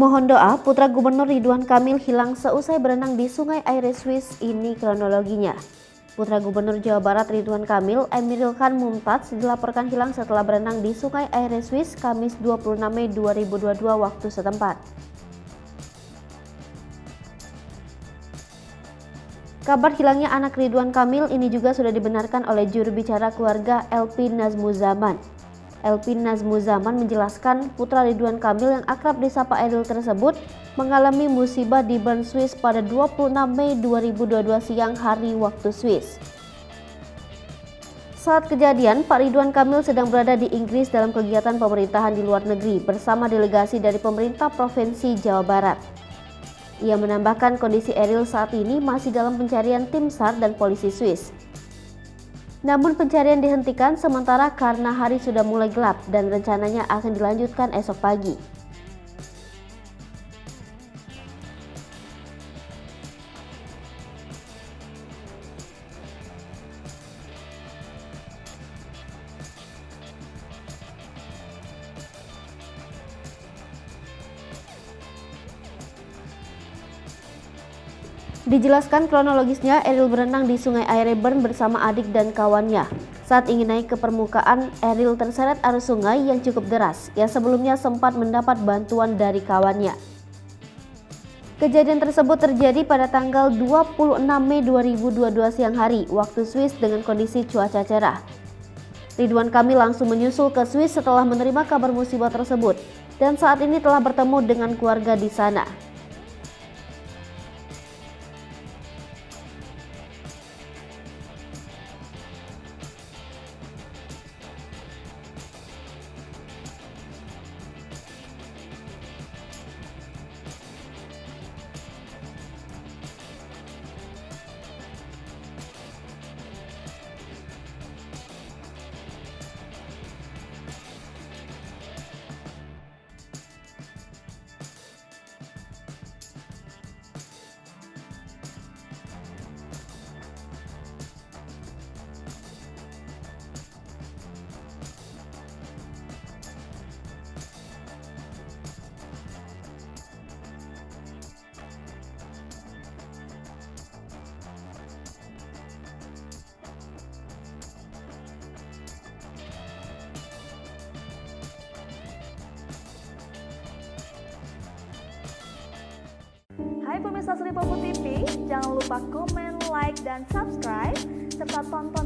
Mohon doa, putra Gubernur Ridwan Kamil hilang seusai berenang di Sungai Aire Swiss. Ini kronologinya. Putra Gubernur Jawa Barat Ridwan Kamil, Emiril Khan Mumtaz, dilaporkan hilang setelah berenang di Sungai Aire Swiss Kamis 26 Mei 2022 waktu setempat. Kabar hilangnya anak Ridwan Kamil ini juga sudah dibenarkan oleh juru bicara keluarga Elpi Nazmuzaman. Elpi Nazmuzaman menjelaskan putra Ridwan Kamil yang akrab disapa Eril tersebut mengalami musibah di Bern, Swiss pada 26 Mei 2022 siang hari waktu Swiss. Saat kejadian, Pak Ridwan Kamil sedang berada di Inggris dalam kegiatan pemerintahan di luar negeri bersama delegasi dari pemerintah Provinsi Jawa Barat. Ia menambahkan kondisi Eril saat ini masih dalam pencarian tim SAR dan polisi Swiss. Namun pencarian dihentikan sementara karena hari sudah mulai gelap dan rencananya akan dilanjutkan esok pagi. Dijelaskan kronologisnya, Eril berenang di Sungai Aire Bern bersama adik dan kawannya. Saat ingin naik ke permukaan, Eril terseret arus sungai yang cukup deras. Yang sebelumnya sempat mendapat bantuan dari kawannya. Kejadian tersebut terjadi pada tanggal 26 Mei 2022 siang hari, waktu Swiss dengan kondisi cuaca cerah. Ridwan Kamil langsung menyusul ke Swiss setelah menerima kabar musibah tersebut dan saat ini telah bertemu dengan keluarga di sana. Hai pemirsa Sri Popo TV, jangan lupa komen, like, dan subscribe, serta tonton